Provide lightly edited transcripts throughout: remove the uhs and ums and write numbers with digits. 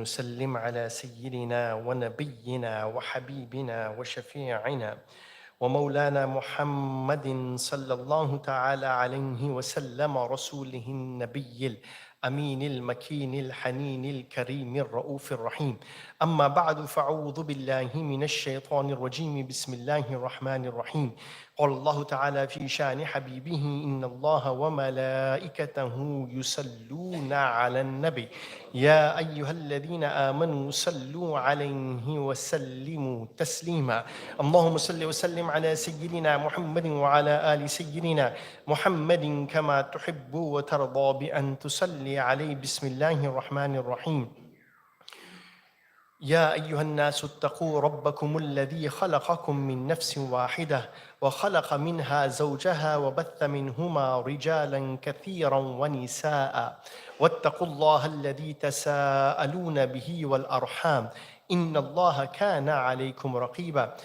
ونسلم على سيدنا ونبينا وحبيبنا وشفيعنا ومولانا محمد صلى الله تعالى عليه وسلم رسوله النبي الأمين المكين الحنين الكريم الرؤوف الرحيم. أما بعد فأعوذ بالله من الشيطان الرجيم. بسم الله الرحمن الرحيم. قال الله تعالى في شأن حبيبه: إن الله وملائكته يصلون على النبي يا أيها الذين آمنوا صلوا عليه وسلموا تسليما. اللهم صل وسلم على سيدنا محمد وعلى آل سيدنا محمد كما تحب وترضى بأن تصلي عليه. بسم الله الرحمن الرحيم. يا أيها الناس اتقوا ربكم الذي خلقكم من نفس واحدة وخلق منها زوجها وبث منهما رجالا كثيرا ونساء واتقوا الله الذي تساءلون به والأرحام إن الله كان عليكم رقيبا.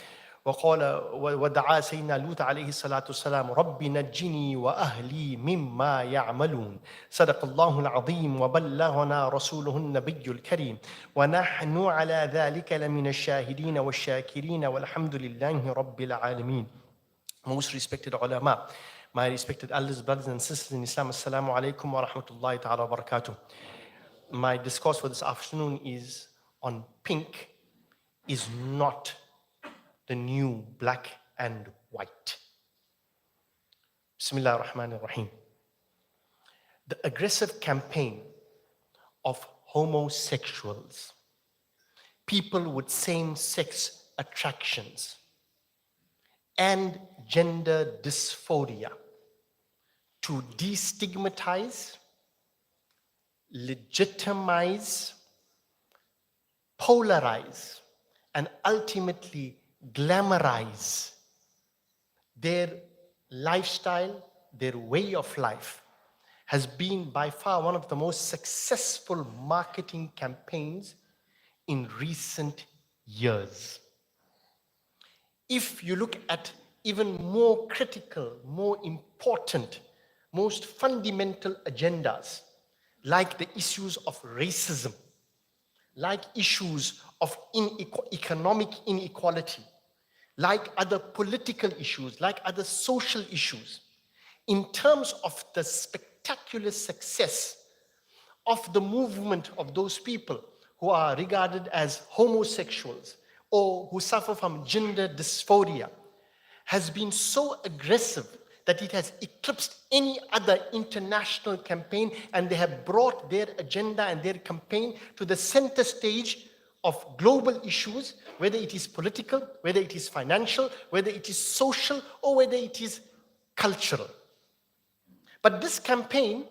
وقال ودعا سيدنا لوط عليه الصلاة والسلام: رب نجني وأهلي مما يعملون. صدق الله العظيم وبلغنا رسوله النبي الكريم ونحن على ذلك لمن الشاهدين والشاكرين والحمد لله رب العالمين. Most respected ulama, my respected elders, brothers and sisters in Islam, Assalamu alaikum wa rahmatullahi ta'ala wa barakatuh. My discourse for this afternoon is on pink is not the new black and white. Bismillah ar-Rahman ar-Rahim. The aggressive campaign of homosexuals, people with same-sex attractions, and gender dysphoria to destigmatize, legitimize, polarize, and ultimately glamorize their lifestyle, their way of life, has been by far one of the most successful marketing campaigns in recent years. If you look at even more critical, more important, most fundamental agendas, like the issues of racism, like issues of economic inequality, like other political issues, like other social issues, in terms of the spectacular success of the movement of those people who are regarded as homosexuals or who suffer from gender dysphoria, has been so aggressive that it has eclipsed any other international campaign, and they have brought their agenda and their campaign to the center stage of global issues, whether it is political, whether it is financial, whether it is social, or whether it is cultural. But this campaign,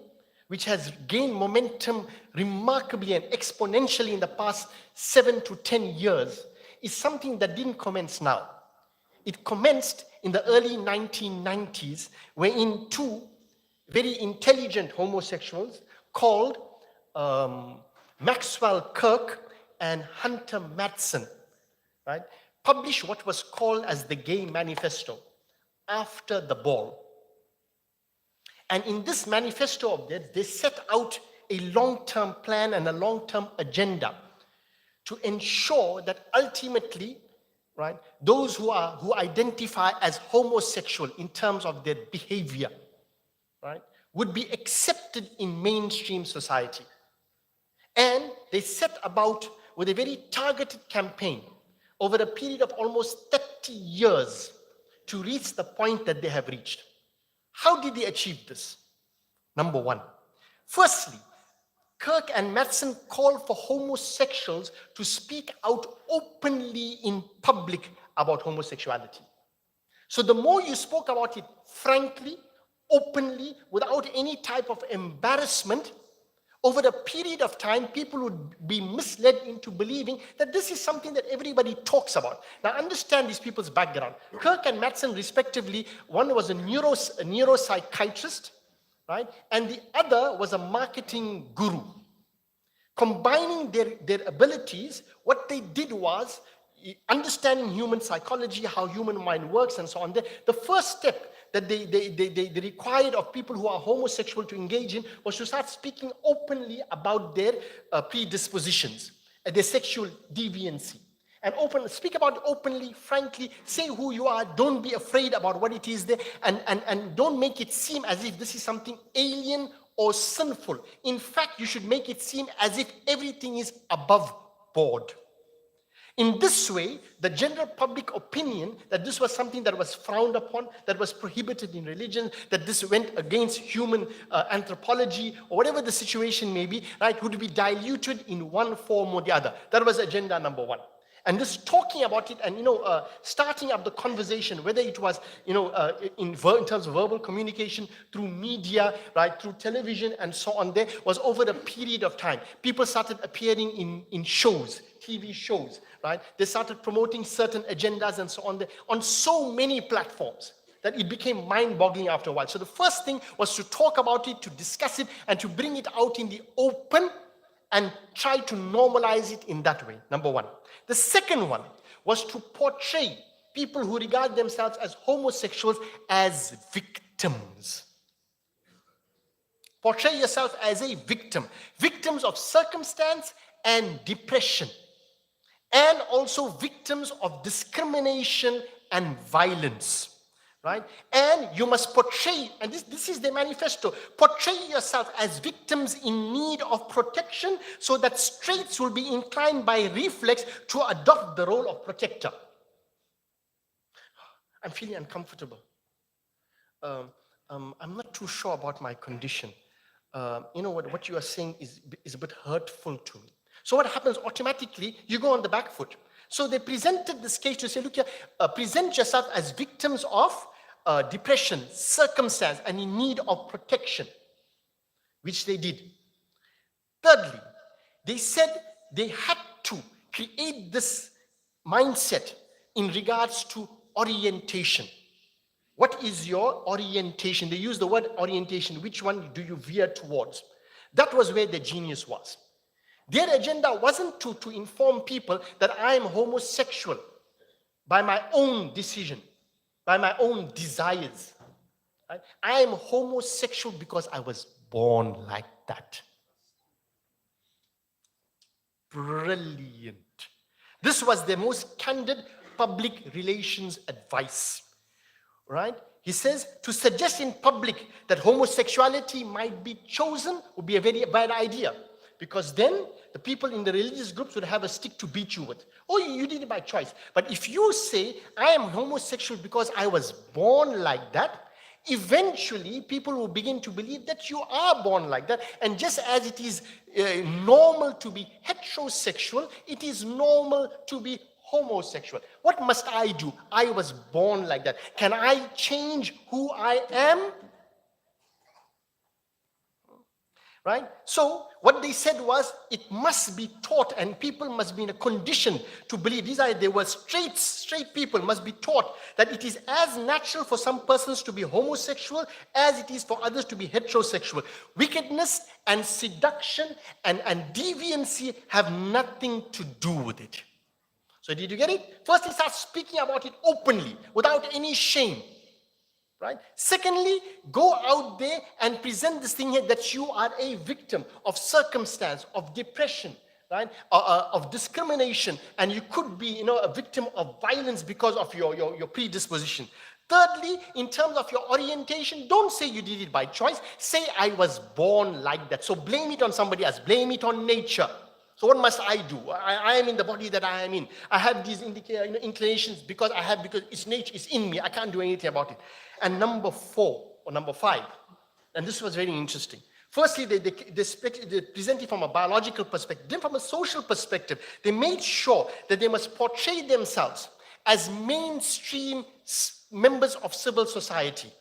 which has gained momentum remarkably and exponentially in the past 7 to 10 years, is something that didn't commence now. It commenced in the early 1990s, wherein two very intelligent homosexuals called Maxwell Kirk and Hunter Madsen, right, published what was called as the Gay Manifesto after the ball. And in this manifesto of theirs, they set out a long-term plan and a long-term agenda to ensure that ultimately, right, those who identify as homosexual in terms of their behavior, right, would be accepted in mainstream society. And they set about with a very targeted campaign over a period of almost 30 years to reach the point that they have reached. How did they achieve this? Number one, firstly, Kirk and Madsen called for homosexuals to speak out openly in public about homosexuality. So the more you spoke about it frankly, openly, without any type of embarrassment, over a period of time, people would be misled into believing that this is something that everybody talks about. Now, understand these people's background. Kirk and Madsen, respectively, one was a neuropsychiatrist, right? And the other was a marketing guru. Combining their abilities, what they did was understanding human psychology, how human mind works, and so on. The first step that they required of people who are homosexual to engage in was to start speaking openly about their predispositions. their sexual deviancy. And speak about it openly, frankly, say who you are, don't be afraid about what it is there, and don't make it seem as if this is something alien or sinful. In fact, you should make it seem as if everything is above board. In this way, the general public opinion that this was something that was frowned upon, that was prohibited in religion, that this went against human anthropology, or whatever the situation may be, right, would be diluted in one form or the other. That was agenda number one. And just talking about it and, starting up the conversation, whether it was, in terms of verbal communication, through media, right, through television and so on, there was over a period of time. People started appearing in shows, TV shows, right? They started promoting certain agendas and so on there, on so many platforms that it became mind-boggling after a while. So the first thing was to talk about it, to discuss it, and to bring it out in the open and try to normalize it in that way, number one. The second one was to portray people who regard themselves as homosexuals as victims. Portray yourself as a victim. Victims of circumstance and depression. And also victims of discrimination and violence. Right? And you must portray, and this is the manifesto, portray yourself as victims in need of protection so that straights will be inclined by reflex to adopt the role of protector. I'm feeling uncomfortable. I'm not too sure about my condition. What you are saying is a bit hurtful to me. So what happens automatically, you go on the back foot. So they presented this case to say, look here, present yourself as victims of depression, circumstance, and in need of protection, which they did. Thirdly, they said they had to create this mindset in regards to orientation. What is your orientation? They use the word orientation. Which one do you veer towards? That was where the genius was. Their agenda wasn't to inform people that I am homosexual by my own decision, by my own desires. Right? I am homosexual because I was born like that. Brilliant. This was their most candid public relations advice. Right? He says, to suggest in public that homosexuality might be chosen would be a very bad idea. Because then the people in the religious groups would have a stick to beat you with. Oh, you did it by choice. But if you say, I am homosexual because I was born like that, eventually people will begin to believe that you are born like that. And just as it is normal to be heterosexual, it is normal to be homosexual. What must I do? I was born like that. Can I change who I am? Right? So what they said was it must be taught and people must be in a condition to believe. They were straight people must be taught that it is as natural for some persons to be homosexual as it is for others to be heterosexual. Wickedness and seduction and deviancy have nothing to do with it. So did you get it? First he starts speaking about it openly without any shame. Right? Secondly, go out there and present this thing here that you are a victim of circumstance, of depression, right? Of discrimination, and you could be, a victim of violence because of your predisposition. Thirdly, in terms of your orientation, don't say you did it by choice. Say I was born like that. So blame it on somebody else. Blame it on nature. So what must I do? I am in the body that I am in. I have these inclinations because it's nature, it's in me. I can't do anything about it. And number 4 or number 5, and this was very interesting. Firstly, they present it from a biological perspective. Then from a social perspective, they made sure that they must portray themselves as mainstream members of civil society.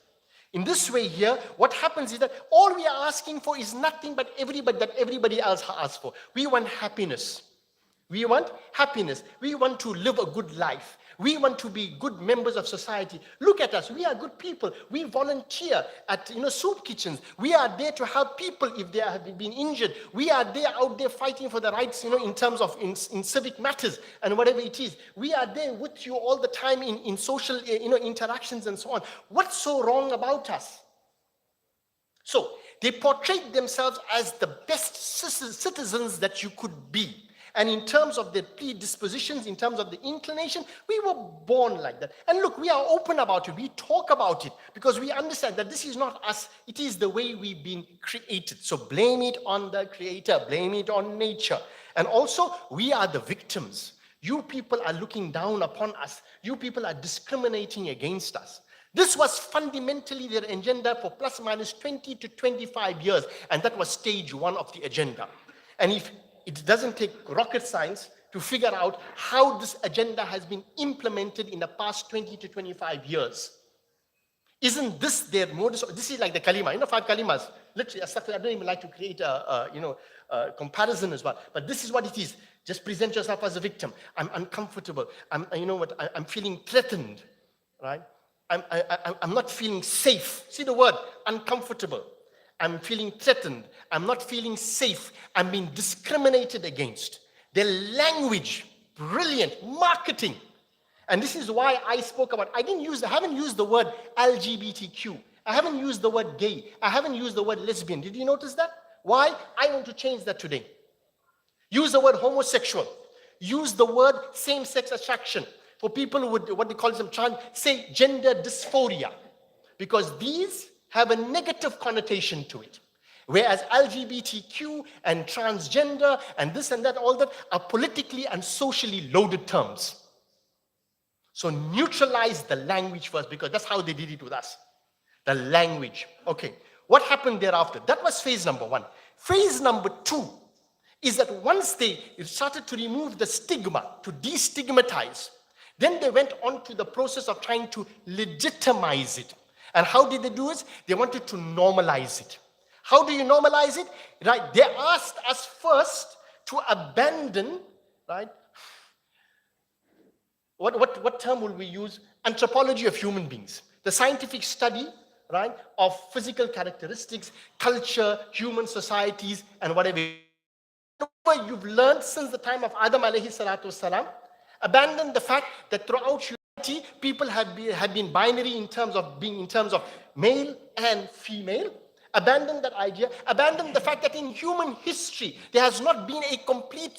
In this way here, what happens is that all we are asking for is nothing but everybody else asks for. We want happiness. We want happiness. We want to live a good life. We want to be good members of society. Look at us. We are good people. We volunteer at soup kitchens. We are there to help people if they have been injured. We are there out there fighting for the rights, in terms of in civic matters and whatever it is. We are there with you all the time in social interactions and so on. What's so wrong about us? So they portrayed themselves as the best citizens that you could be. And in terms of the predispositions, in terms of the inclination, we were born like that. And look, we are open about it. We talk about it because we understand that this is not us. It is the way we've been created. So blame it on the creator, blame it on nature. And also, we are the victims. You people are looking down upon us. You people are discriminating against us. This was fundamentally their agenda for plus minus 20 to 25 years. And that was stage one of the agenda. And if it doesn't take rocket science to figure out how this agenda has been implemented in the past 20 to 25 years. Isn't this their modus? This is like the kalima, 5 kalimas. Literally, I don't even like to create a comparison as well. But this is what it is. Just present yourself as a victim. I'm uncomfortable. I'm feeling threatened, right? I'm not feeling safe. See the word, uncomfortable. I'm feeling threatened. I'm not feeling safe. I'm being discriminated against. Their language, brilliant, marketing. And this is why I spoke about, I haven't used the word LGBTQ. I haven't used the word gay. I haven't used the word lesbian. Did you notice that? Why? I want to change that today. Use the word homosexual. Use the word same-sex attraction. For people who would, what they call them, say gender dysphoria. Because these have a negative connotation to it. Whereas LGBTQ and transgender and this and that, all that are politically and socially loaded terms. So neutralize the language first, because that's how they did it with us. The language. Okay, what happened thereafter? That was phase number one. Phase number two is that once they started to remove the stigma, to destigmatize, then they went on to the process of trying to legitimize it. And how did they do it? They wanted to normalize it. How do you normalize it? Right? They asked us first to abandon, right? What term will we use? Anthropology of human beings. The scientific study, right, of physical characteristics, culture, human societies, and whatever you've learned since the time of Adam alayhi salatu wasalam. Abandon the fact that throughout humanity, people have been binary in terms of male and female. Abandon that idea. Abandon the fact that in human history, there has not been a complete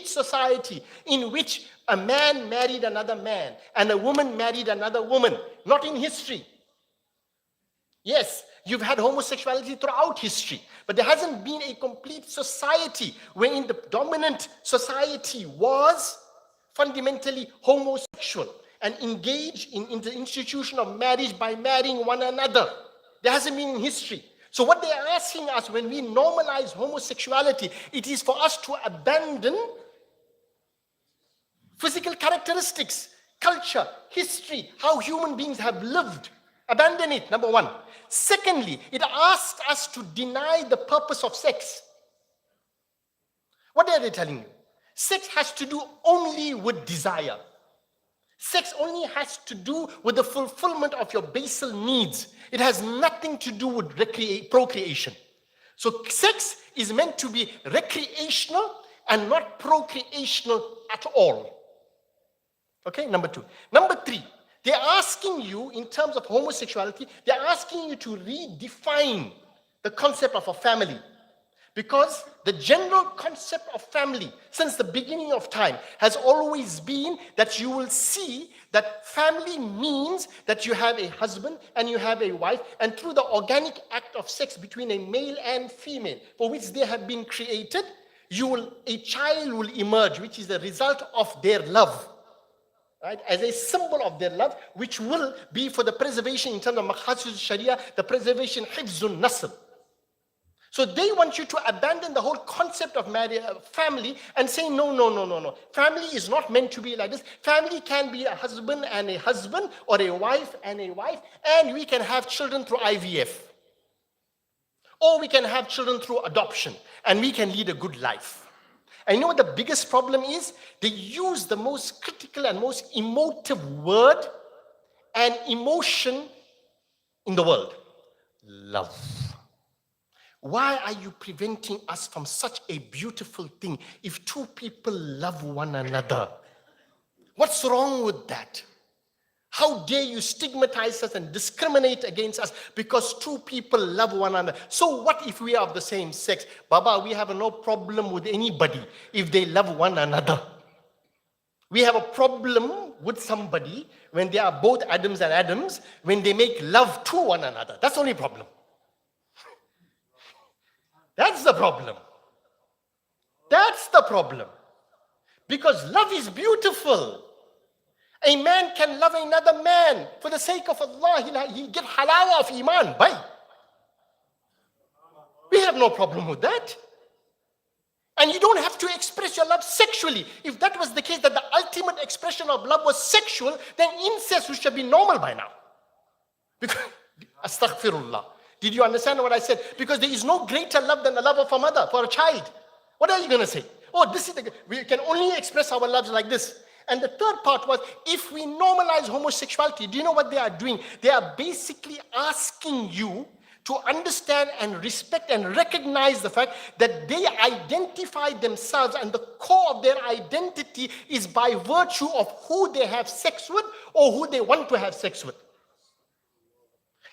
society in which a man married another man and a woman married another woman. Not in history. Yes, you've had homosexuality throughout history, but there hasn't been a complete society wherein the dominant society was fundamentally homosexual and engaged in the institution of marriage by marrying one another. There hasn't been in history. So what they are asking us when we normalize homosexuality, it is for us to abandon physical characteristics, culture, history, how human beings have lived. Abandon it, number one. Secondly, it asks us to deny the purpose of sex. What are they telling you? Sex has to do only with desire. Sex only has to do with the fulfillment of your basal needs. It has nothing to do with procreation. So sex is meant to be recreational and not procreational at all. Okay, number two. Number three, they're asking you, in terms of homosexuality, they're asking you to redefine the concept of a family. Because the general concept of family, since the beginning of time, has always been that you will see that family means that you have a husband and you have a wife, and through the organic act of sex between a male and female, for which they have been created, a child will emerge, which is the result of their love. Right, as a symbol of their love, which will be for the preservation in terms of maqasid sharia, the preservation hifzun nasl. So they want you to abandon the whole concept of family and say, no. Family is not meant to be like this. Family can be a husband and a husband, or a wife and a wife, and we can have children through IVF. Or we can have children through adoption, and we can lead a good life. And you know what the biggest problem is? They use the most critical and most emotive word and emotion in the world. Love. Why are you preventing us from such a beautiful thing if two people love one another? What's wrong with that? How dare you stigmatize us and discriminate against us because two people love one another? So what if we are of the same sex? Baba, we have no problem with anybody if they love one another. We have a problem with somebody when they are both Adams and Adams, when they make love to one another. That's the only problem. That's the problem. That's the problem. Because love is beautiful. A man can love another man for the sake of Allah. He'll get halawa of iman. Bye. We have no problem with that. And you don't have to express your love sexually. If that was the case, that the ultimate expression of love was sexual, then incest should be normal by now. Because, astaghfirullah. Did you understand what I said? Because there is no greater love than the love of a mother for a child. What are you going to say? Oh, we can only express our loves like this. And the third part was, if we normalize homosexuality, do you know what they are doing? They are basically asking you to understand and respect and recognize the fact that they identify themselves, and the core of their identity is by virtue of who they have sex with or who they want to have sex with.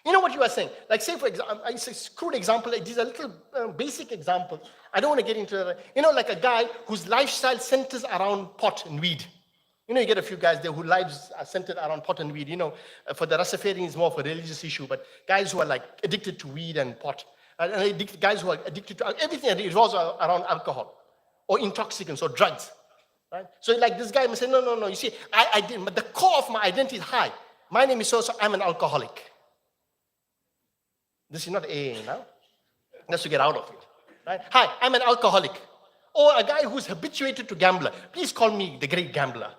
You know what you are saying? Like, say, for example, it's a crude example. These are little basic examples. I don't want to get into that. You know, like a guy whose lifestyle centers around pot and weed. You know, you get a few guys there whose lives are centered around pot and weed. You know, for the Rastafarians, it's more of a religious issue, but guys who are like addicted to weed and pot, and guys who are addicted to everything revolves around alcohol or intoxicants or drugs. Right? So, like this guy must say, no. You see, I didn't, but the core of my identity is high. My name is so I'm an alcoholic. This is not AA now. That's to get out of it. Right? Hi, I'm an alcoholic. Or a guy who's habituated to gambler. Please call me the great gambler.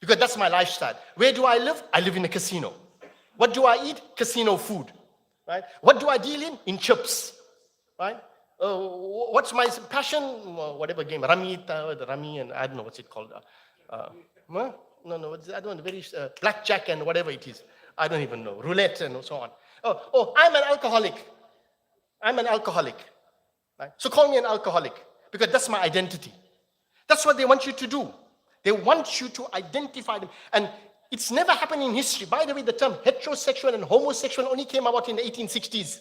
Because that's my lifestyle. Where do I live? I live in a casino. What do I eat? Casino food. Right? What do I deal in? In chips. Right? What's my passion? Whatever game. Rummy, and I don't know what's it called. No, I don't know. Very blackjack and whatever it is. I don't even know. Roulette and so on. Oh, I'm an alcoholic. I'm an alcoholic. Right? So call me an alcoholic, because that's my identity. That's what they want you to do. They want you to identify them. And it's never happened in history. By the way, the term heterosexual and homosexual only came about in the 1860s.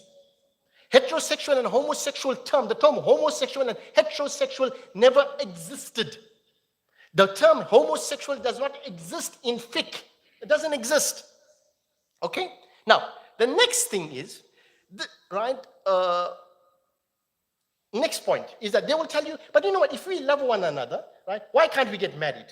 Heterosexual and homosexual the term homosexual and heterosexual never existed. The term homosexual does not exist in fiqh. It doesn't exist. Okay? Now, the next thing is, next point is that they will tell you, but you know what, if we love one another, right, why can't we get married?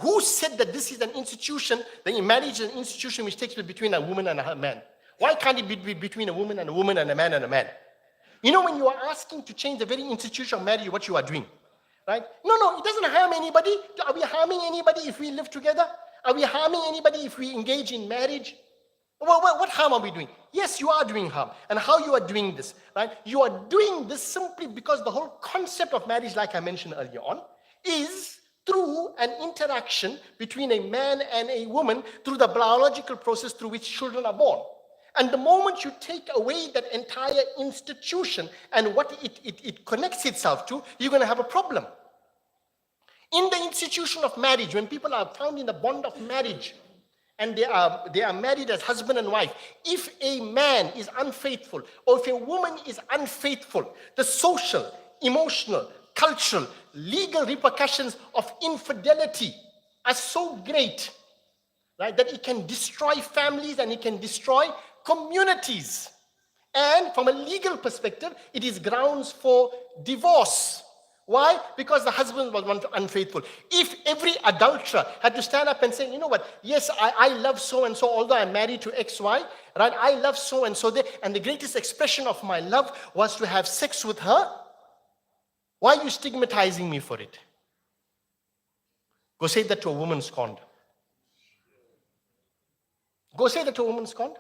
Who said that this is an institution, that marriage is an institution which takes place between a woman and a man? Why can't it be between a woman and a man and a man? You know, when you are asking to change the very institution of marriage, what you are doing, right? No, it doesn't harm anybody. Are we harming anybody if we live together? Are we harming anybody if we engage in marriage? Well, what harm are we doing? Yes, you are doing harm. And how you are doing this, right? You are doing this simply because the whole concept of marriage, like I mentioned earlier on, is through an interaction between a man and a woman through the biological process through which children are born. And the moment you take away that entire institution and what it connects itself to, you're going to have a problem. In the institution of marriage, when people are found in the bond of marriage, and they are married as husband and wife, if a man is unfaithful or if a woman is unfaithful, the social, emotional, cultural, legal repercussions of infidelity are so great, right, that it can destroy families and it can destroy communities. And from a legal perspective, it is grounds for divorce. Why? Because the husband was unfaithful. If every adulterer had to stand up and say, you know what, yes, I love so-and-so, although I'm married to XY, right? I love so-and-so, and the greatest expression of my love was to have sex with her. Why are you stigmatizing me for it? Go say that to a woman scorned. Go say that to a woman scorned.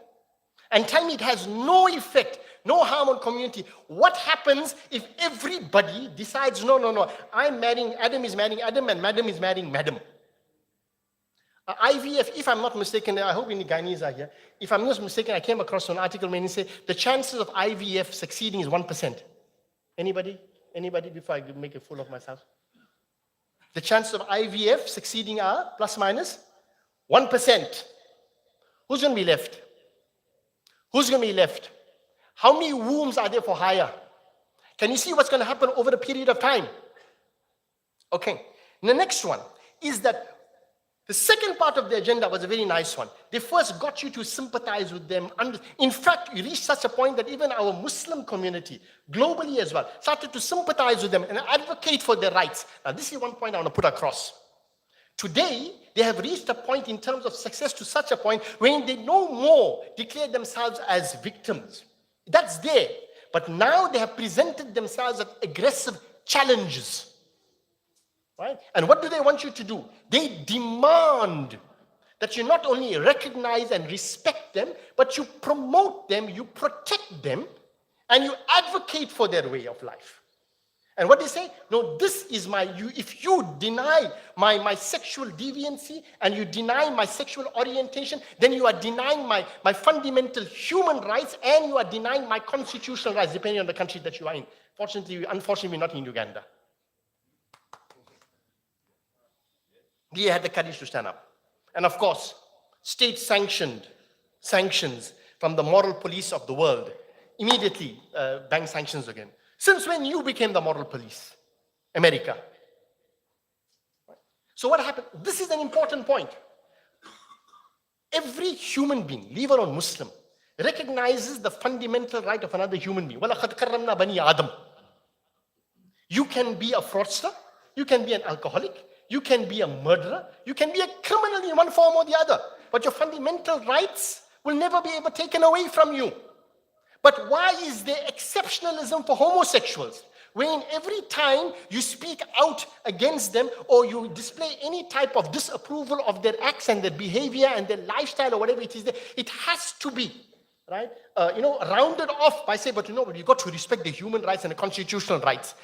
And tell me it has no effect, no harm on community. What happens if everybody decides, no, Adam is marrying Adam and Madam is marrying Madam? IVF, if I'm not mistaken, I hope any Guyanese are here. If I'm not mistaken, I came across an article where it said the chances of IVF succeeding is 1%. Anybody before I make a fool of myself? The chances of IVF succeeding are plus minus 1%. Who's going to be left? Who's going to be left? How many wombs are there for hire? Can you see what's going to happen over a period of time? Okay. And the next one is that the second part of the agenda was a very nice one. They first got you to sympathize with them. In fact, you reached such a point that even our Muslim community, globally as well, started to sympathize with them and advocate for their rights. Now, this is one point I want to put across. Today, they have reached a point in terms of success to such a point when they no more declare themselves as victims. That's there. But now they have presented themselves as aggressive challenges. Right? And what do they want you to do? They demand that you not only recognize and respect them, but you promote them, you protect them, and you advocate for their way of life. And what they say? No, this is if you deny my sexual deviancy and you deny my sexual orientation, then you are denying my fundamental human rights and you are denying my constitutional rights, depending on the country that you are in. Unfortunately, we're not in Uganda. They had the courage to stand up. And of course, state-sanctioned sanctions from the moral police of the world immediately bang sanctions again. Since when you became the moral police? America. So what happened? This is an important point. Every human being, leave alone Muslim, recognizes the fundamental right of another human being. وَلَقَدْ كَرَّمْنَا بَنِي آدَمَ. You can be a fraudster, you can be an alcoholic, you can be a murderer, you can be a criminal in one form or the other, but your fundamental rights will never be ever taken away from you. But why is there exceptionalism for homosexuals? When every time you speak out against them or you display any type of disapproval of their acts and their behavior and their lifestyle or whatever it is, it has to be, right? Rounded off by saying, but you've got to respect the human rights and the constitutional rights.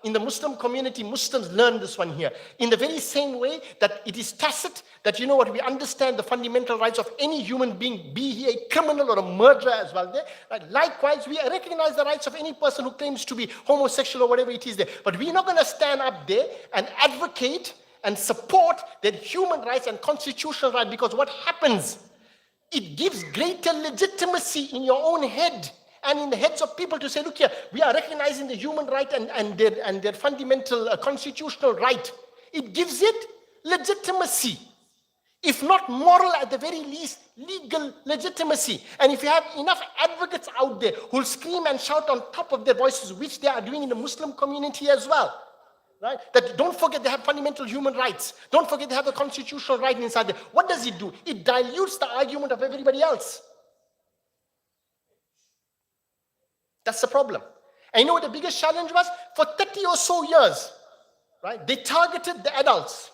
In the Muslim community, Muslims learn this one here. In the very same way that it is tacit, that we understand the fundamental rights of any human being, be he a criminal or a murderer as well there. Right? Likewise, we recognize the rights of any person who claims to be homosexual or whatever it is there. But we're not going to stand up there and advocate and support their human rights and constitutional rights, because what happens? It gives greater legitimacy in your own head and in the heads of people to say, look here, we are recognizing the human right and their fundamental constitutional right. It gives it legitimacy. If not moral, at the very least, legal legitimacy. And if you have enough advocates out there who'll scream and shout on top of their voices, which they are doing in the Muslim community as well, right? That don't forget they have fundamental human rights. Don't forget they have the constitutional right inside there. What does it do? It dilutes the argument of everybody else. That's the problem. And you know what the biggest challenge was? For 30 or so years, right? They targeted the adults.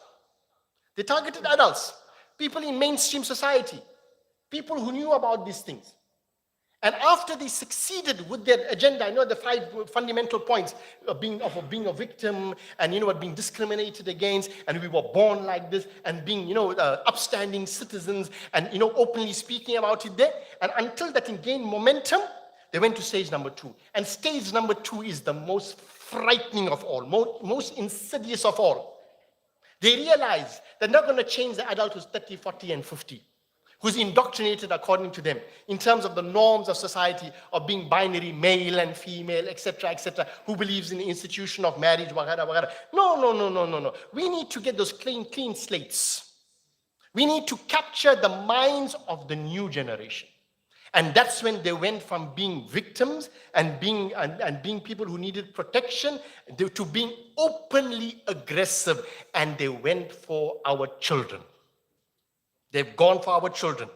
They targeted adults, people in mainstream society, people who knew about these things. And after they succeeded with their agenda, the 5 fundamental points of being a victim and being discriminated against, and we were born like this, and being upstanding citizens, and openly speaking about it there. And until that gained momentum, they went to stage number 2. And stage number 2 is the most frightening of all, most insidious of all. They realize they're not going to change the adult who's 30, 40, and 50. Who's indoctrinated according to them in terms of the norms of society of being binary, male and female, etc., who believes in the institution of marriage, wagara, wagara. No. We need to get those clean slates. We need to capture the minds of the new generation. And that's when they went from being victims and being people who needed protection to being openly aggressive, and they went for our children. They've gone for our children,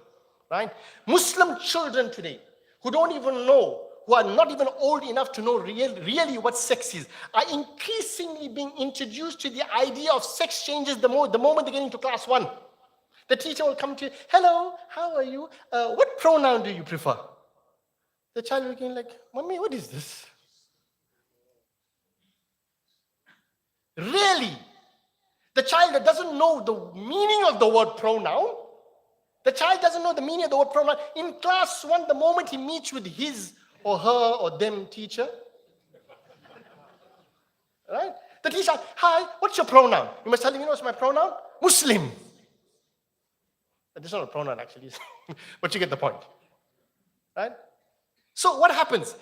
right? Muslim children today who don't even know, who are not even old enough to know really what sex is, are increasingly being introduced to the idea of sex changes the moment they get into class 1. The teacher will come to you, hello, how are you? What pronoun do you prefer? The child will be like, Mommy, what is this? Really? The child that doesn't know the meaning of the word pronoun, the child doesn't know the meaning of the word pronoun. In class 1, the moment he meets with his or her or them teacher, right? The teacher, hi, what's your pronoun? You must tell him, what's my pronoun? Muslim. But it's not a pronoun actually, but you get the point, right? So what happens?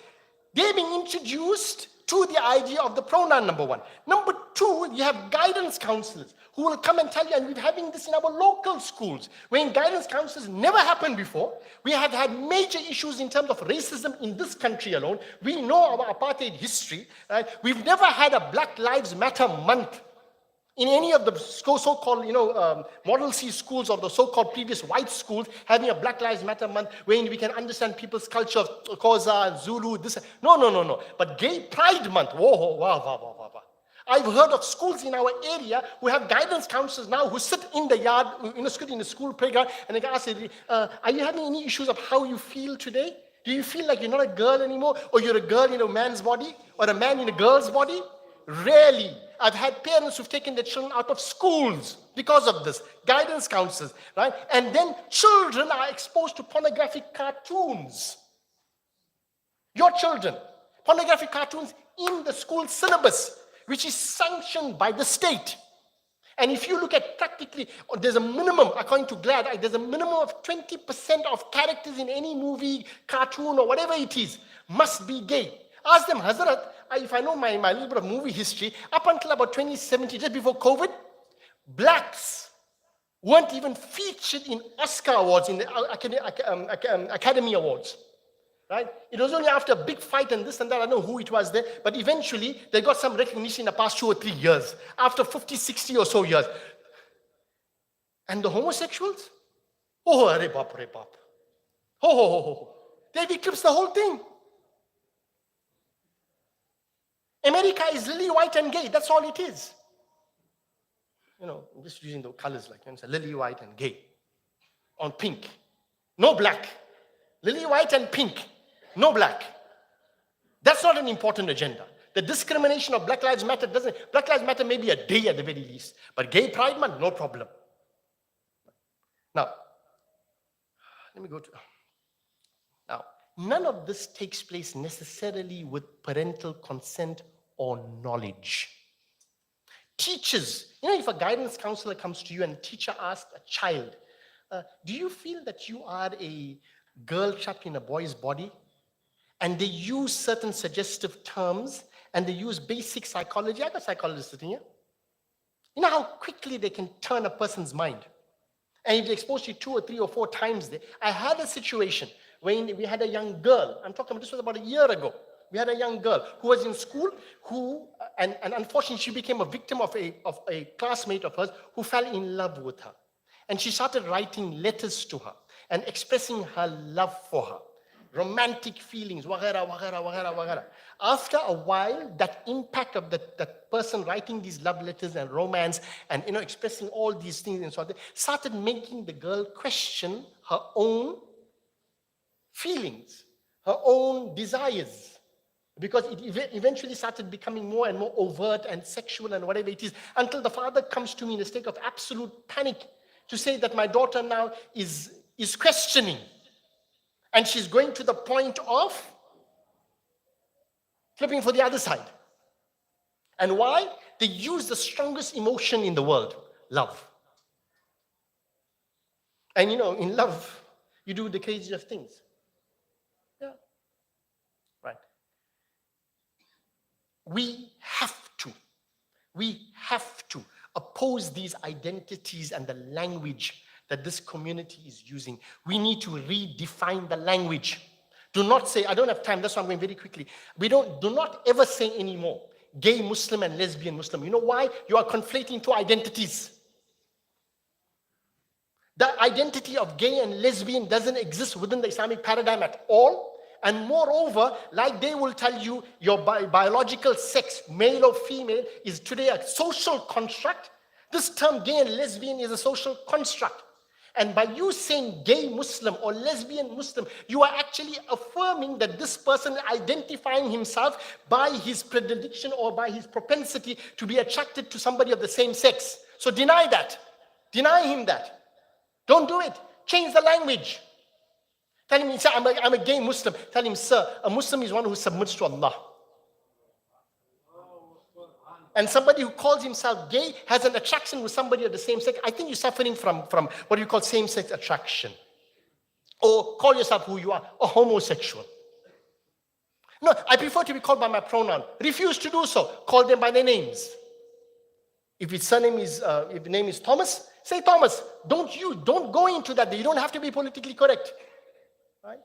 They're being introduced to the idea of the pronoun, number one. Number two, you have guidance counselors who will come and tell you, and we're having this in our local schools, when guidance counselors never happened before. We have had major issues in terms of racism in this country alone. We know our apartheid history, right? We've never had a Black Lives Matter month in any of the so-called, Model C schools or the so-called previous white schools, having a Black Lives Matter month where we can understand people's culture of Xhosa, Zulu, this. No. But Gay Pride Month, whoa, wow. I've heard of schools in our area who have guidance counselors now who sit in the yard, in the school playground, and they can ask, are you having any issues of how you feel today? Do you feel like you're not a girl anymore, or you're a girl in a man's body, or a man in a girl's body? Rarely. I've had parents who've taken their children out of schools because of this. Guidance counselors, right? And then children are exposed to pornographic cartoons. Your children, pornographic cartoons in the school syllabus, which is sanctioned by the state. And if you look at practically, there's a minimum, according to GLAD, there's a minimum of 20% of characters in any movie, cartoon, or whatever it is, must be gay. Ask them, Hazrat, if I know my little bit of movie history, up until about 2017, just before COVID, blacks weren't even featured in Oscar awards, in the Academy Awards. Right? It was only after a big fight and this and that, I don't know who it was there, but eventually they got some recognition in the past 2 or 3 years, after 50, 60 or so years. And the homosexuals? Oh, hare bap. Ho. They've eclipsed the whole thing. America is lily white and gay. That's all it is. I'm just using the colors like lily white and gay. On pink. No black. Lily white and pink. No black. That's not an important agenda. The discrimination of Black Lives Matter Black Lives Matter may be a day at the very least. But Gay Pride Month, no problem. Now, let me go to... Now, none of this takes place necessarily with parental consent or knowledge. Teachers, if a guidance counselor comes to you and a teacher asks a child, do you feel that you are a girl trapped in a boy's body? And they use certain suggestive terms and they use basic psychology. I got psychologists sitting here. You know how quickly they can turn a person's mind. And if they expose you 2 or 3 or 4 times there. I had a situation when we had a young girl. I'm talking about this was about a year ago. We had a young girl who was in school and unfortunately she became a victim of a classmate of hers who fell in love with her. And she started writing letters to her and expressing her love for her. Romantic feelings, wagara. After a while, that impact of that person writing these love letters and romance and expressing all these things and so on, started making the girl question her own feelings, her own desires. Because it eventually started becoming more and more overt and sexual and whatever it is, until the father comes to me in a state of absolute panic to say that my daughter now is questioning. And she's going to the point of flipping for the other side. And why? They use the strongest emotion in the world, love. And in love, you do the craziest things. Yeah. Right. We have to oppose these identities and the language that this community is using. We need to redefine the language. Do not say, I don't have time, that's why I'm going very quickly. Do not ever say anymore, gay Muslim and lesbian Muslim. You know why? You are conflating 2 identities. The identity of gay and lesbian doesn't exist within the Islamic paradigm at all. And moreover, like they will tell you, your biological sex, male or female, is today a social construct. This term gay and lesbian is a social construct. And by you saying gay Muslim or lesbian Muslim, you are actually affirming that this person identifying himself by his predilection or by his propensity to be attracted to somebody of the same sex. So deny that. Deny him that. Don't do it. Change the language. Tell him, sir, I'm a gay Muslim. Tell him, sir, a Muslim is one who submits to Allah. and somebody who calls himself gay has an attraction with somebody of the same sex, I think you're suffering from what you call same-sex attraction. Or call yourself who you are, a homosexual. No, I prefer to be called by my pronoun. Refuse to do so. Call them by their names. If his surname is, if the name is Thomas, say Thomas. Don't go into that. You don't have to be politically correct. Right?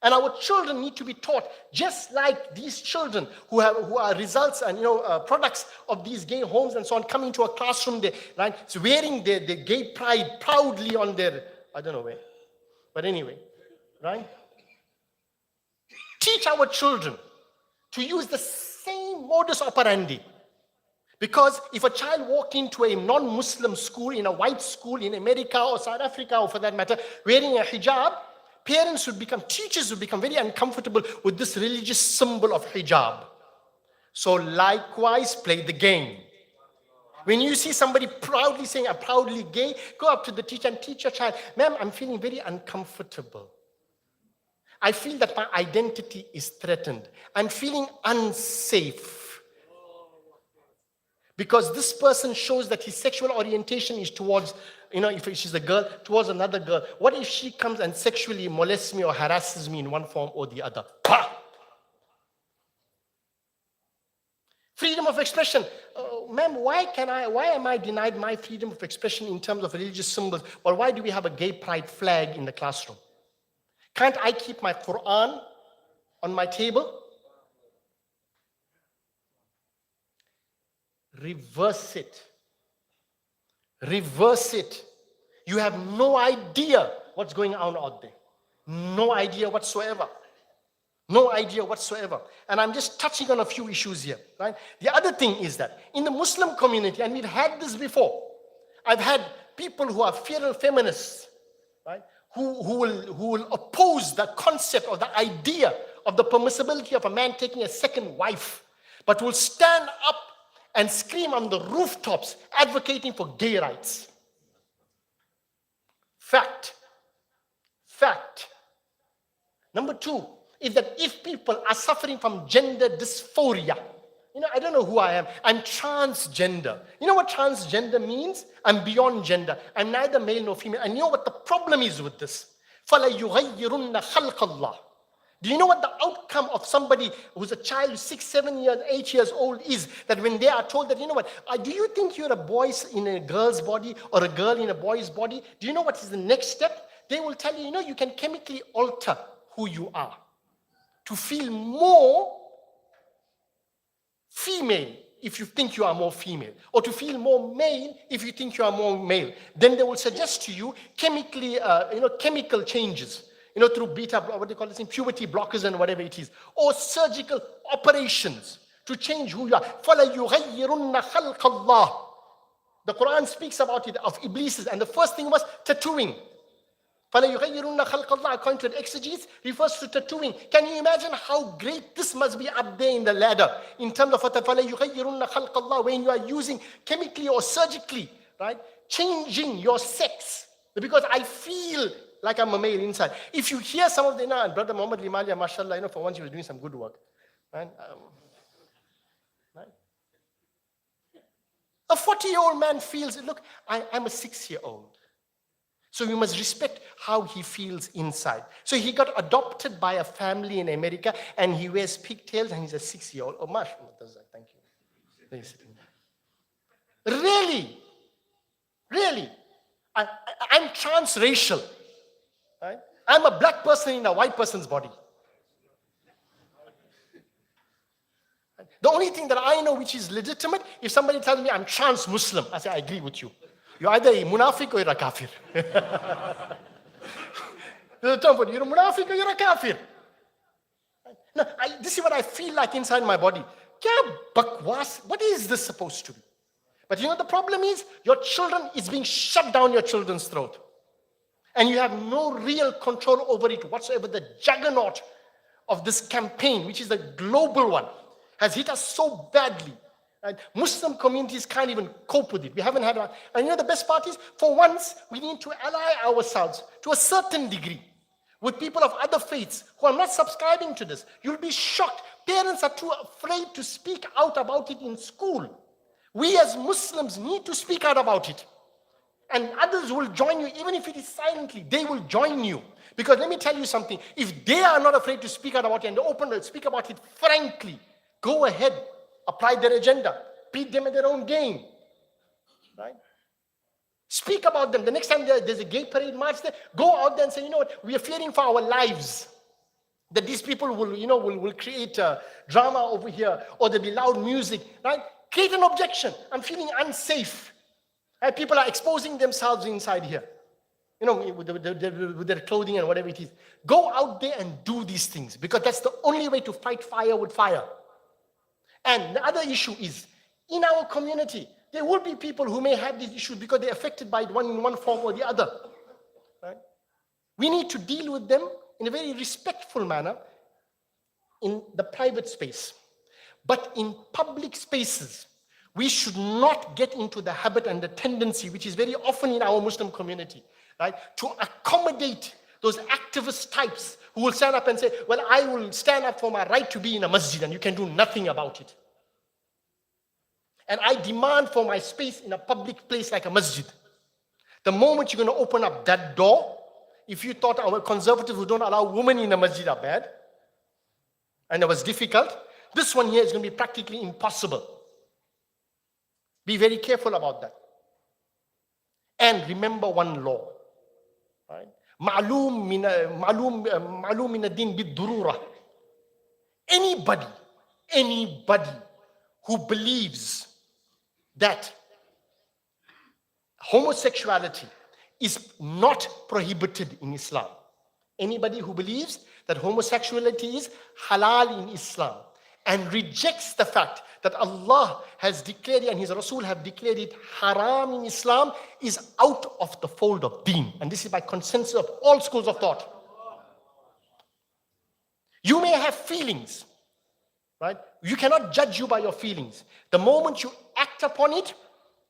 And our children need to be taught, just like these children who are results and products of these gay homes and so on, coming to a classroom, right? So wearing their gay pride proudly on their, I don't know where, but anyway, right? Teach our children to use the same modus operandi. Because if a child walked into a non-Muslim school, in a white school in America or South Africa, or for that matter, wearing a hijab, teachers would become very uncomfortable with this religious symbol of hijab. So likewise, play the game. When you see somebody proudly saying, I'm proudly gay, go up to the teacher and teach your child, ma'am, I'm feeling very uncomfortable. I feel that my identity is threatened. I'm feeling unsafe. Because this person shows that his sexual orientation is towards, if she's a girl, towards another girl. What if she comes and sexually molests me or harasses me in one form or the other? Bah! Freedom of expression. Ma'am, why am I denied my freedom of expression in terms of religious symbols? Or why do we have a gay pride flag in the classroom? Can't I keep my Quran on my table? Reverse it. Reverse it. You have no idea what's going on out there. No idea whatsoever. No idea whatsoever. And I'm just touching on a few issues here, right? The other thing is that in the Muslim community, and we've had this before, I've had people who are feral feminists, right? Who will oppose the concept or the idea of the permissibility of a man taking a second wife, but will stand up and scream on the rooftops advocating for gay rights. Fact. Fact. Number two is that if people are suffering from gender dysphoria, I don't know who I am. I'm transgender. You know what transgender means? I'm beyond gender. I'm neither male nor female. And you know what the problem is with this? فَلَا يُغَيِّرُنَّ خَلْقَ اللَّهِ. Do you know what the outcome of somebody who's a child who's 6, 7 years, 8 years old is? That when they are told that, do you think you're a boy in a girl's body or a girl in a boy's body? Do you know what is the next step? They will tell you, you can chemically alter who you are to feel more female if you think you are more female, or to feel more male if you think you are more male. Then they will suggest to you chemically, chemical changes, through beta, what they call this, puberty blockers and whatever it is, or surgical operations to change who you are. فَلَا يُغَيِّرُنَّ خَلْقَ اللَّهِ. The Quran speaks about it, of Iblis, and the first thing was tattooing. فَلَا يُغَيِّرُنَّ خَلْقَ اللَّهِ, according to the exegetes, refers to tattooing. Can you imagine how great this must be up there in the ladder in terms of فَلَا يُغَيِّرُنَّ خَلْقَ اللَّهِ, when you are using chemically or surgically, right, changing your sex, because I feel like I'm a male inside. If you hear some of the, and Brother Muhammad Limalia, mashallah, for once he was doing some good work. Right? Right? A 40-year-old man feels, look, I'm a 6-year-old. So we must respect how he feels inside. So he got adopted by a family in America, and he wears pigtails, and he's a 6-year-old. Oh, mashallah, thank you. Really? Really? I'm transracial. Right? I'm a black person in a white person's body. The only thing that I know which is legitimate, if somebody tells me I'm trans-Muslim, I say, I agree with you. You're either a munafiq or you're a kafir. There's a term for it. You're a munafiq or you're a kafir. No, this is what I feel like inside my body. Kya bakwas? What is this supposed to be? But the problem is, your children, it's being shoved down your children's throat. And you have no real control over it whatsoever. The juggernaut of this campaign, which is a global one, has hit us so badly. And Muslim communities can't even cope with it. We haven't had one. And the best part is, for once, we need to ally ourselves to a certain degree with people of other faiths who are not subscribing to this. You'll be shocked. Parents are too afraid to speak out about it in school. We as Muslims need to speak out about it. And others will join you, even if it is silently, they will join you. Because let me tell you something, if they are not afraid to speak out about it and open to speak about it frankly, go ahead, apply their agenda, beat them at their own game. Right? Speak about them. The next time there's a gay parade march there, go out there and say, you know what, we are fearing for our lives. That these people will create drama over here, or there'll be loud music, right? Create an objection. I'm feeling unsafe. And people are exposing themselves inside here. With their clothing and whatever it is. Go out there and do these things, because that's the only way to fight fire with fire. And the other issue is, in our community, there will be people who may have these issues because they're affected by it in one form or the other. Right? We need to deal with them in a very respectful manner in the private space. But in public spaces, we should not get into the habit and the tendency, which is very often in our Muslim community, right, to accommodate those activist types who will stand up and say, well, I will stand up for my right to be in a masjid and you can do nothing about it. And I demand for my space in a public place like a masjid. The moment you're going to open up that door, if you thought our conservatives who don't allow women in the masjid are bad, and it was difficult, this one here is going to be practically impossible. Be very careful about that. And remember one law. Right? Ma'loom min ad-din bid-durura. Anybody who believes that homosexuality is not prohibited in Islam. Anybody who believes that homosexuality is halal in Islam and rejects the fact that Allah has declared it and His Rasul have declared it haram in Islam is out of the fold of deen. And this is by consensus of all schools of thought. You may have feelings, right? You cannot judge you by your feelings. The moment you act upon it,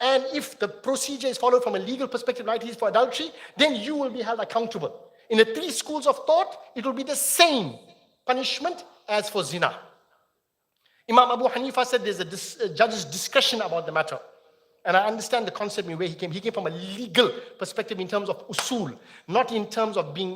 and if the procedure is followed from a legal perspective, like it is for adultery, then you will be held accountable. In the three schools of thought, it will be the same punishment as for zina. Imam Abu Hanifa said there's a judge's discretion about the matter. And I understand the concept in where he came. He came from a legal perspective in terms of usul, not in terms of being,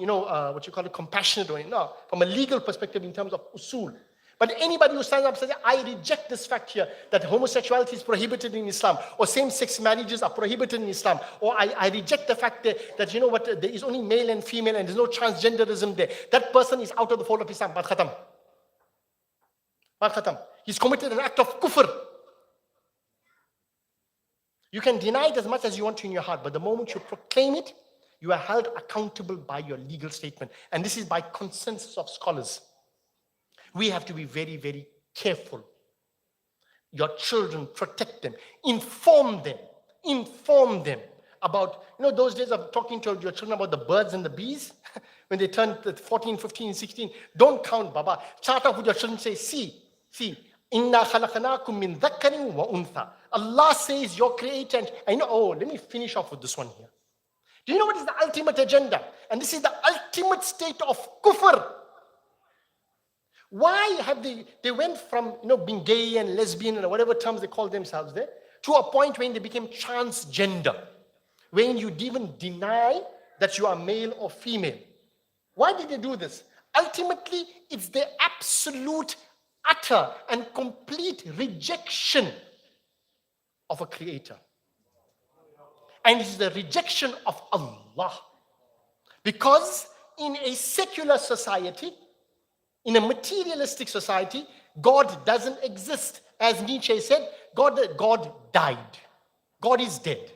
compassionate or no, from a legal perspective in terms of usul. But anybody who stands up and says, I reject this fact here, that homosexuality is prohibited in Islam, or same-sex marriages are prohibited in Islam, or I reject the fact that there is only male and female and there's no transgenderism there. That person is out of the fold of Islam. Bad khatam. Bad khatam. He's committed an act of kufr. You can deny it as much as you want to in your heart, but the moment you proclaim it, you are held accountable by your legal statement. And this is by consensus of scholars. We have to be very, very careful. Your children, protect them. Inform them about, those days of talking to your children about the birds and the bees. When they turn 14, 15, 16, don't count, Baba. Start off with your children, say, see, Inna khalaqnakum min dhakarin wa untha. Allah says, your creator, let me finish off with this one here. Do you know what is the ultimate agenda? And this is the ultimate state of kufr. Why have they went from, being gay and lesbian and whatever terms they call themselves there, to a point when they became transgender, when you even deny that you are male or female. Why did they do this? Ultimately, it's the absolute, utter and complete rejection of a creator. And it's the rejection of Allah. Because in a secular society, in a materialistic society, God doesn't exist. As Nietzsche said, God died. God is dead.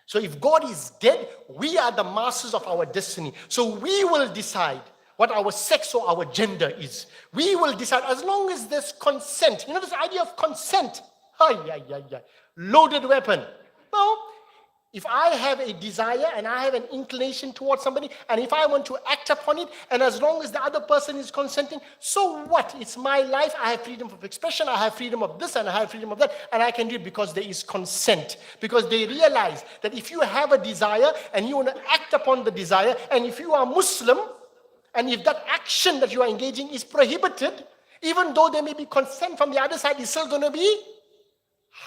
So if God is dead, we are the masters of our destiny. So we will decide what our sex or our gender is. We will decide as long as there's consent. This idea of consent. Loaded weapon. No. If I have a desire and I have an inclination towards somebody, and if I want to act upon it, and as long as the other person is consenting, so what? It's my life. I have freedom of expression. I have freedom of this and I have freedom of that. And I can do it because there is consent. Because they realize that if you have a desire and you want to act upon the desire, and if you are Muslim, and if that action that you are engaging is prohibited, even though there may be consent from the other side, it's still going to be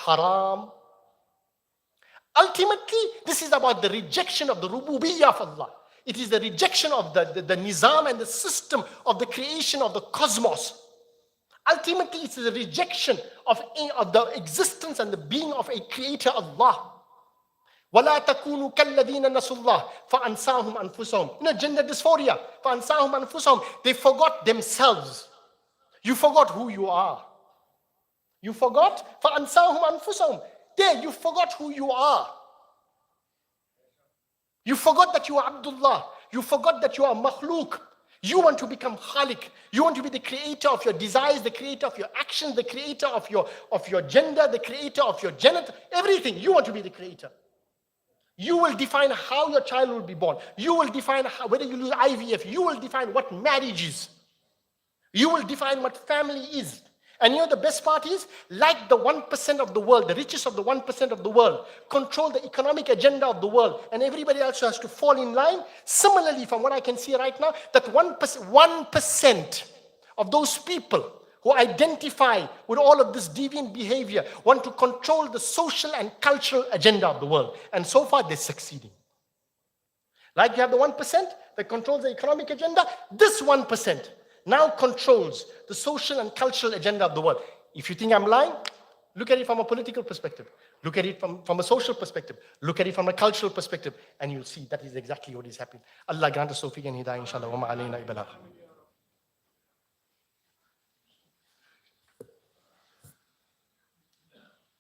haram. Ultimately, this is about the rejection of the rububiyyah of Allah. It is the rejection of the nizam and the system of the creation of the cosmos. Ultimately, it's the rejection of the existence and the being of a creator, Allah. وَلَا تَكُونُوا كَالَّذِينَ نَسُوا اللَّهَ فَأَنْسَاهُمْ أَنفُسَهُمْ. Gender dysphoria. فَأَنْسَاهُمْ أَنفُسَهُمْ. They forgot themselves. You forgot who you are. You forgot. فَأَنْسَاهُمْ أَنفُسَهُمْ. There, you forgot who you are. You forgot that you are Abdullah. You forgot that you are Makhluk. You want to become Khalik. You want to be the creator of your desires, the creator of your actions, the creator of your gender, the creator of your genital, everything. You want to be the creator. You will define how your child will be born. You will define whether you use IVF. You will define what marriage is. You will define what family is. And you know the best part is, like the 1% of the world, the richest of the 1% of the world, control the economic agenda of the world, and everybody else has to fall in line. Similarly, from what I can see right now, that 1% of those people who identify with all of this deviant behavior want to control the social and cultural agenda of the world. And so far, they're succeeding. Like you have the 1% that controls the economic agenda, this 1% now controls the social and cultural agenda of the world. If you think I'm lying, look at it from a political perspective. Look at it from a social perspective. Look at it from a cultural perspective. And you'll see that is exactly what is happening. Allah grant us Soofie and Hidayah, inshallah. Wa ma alayna ibala.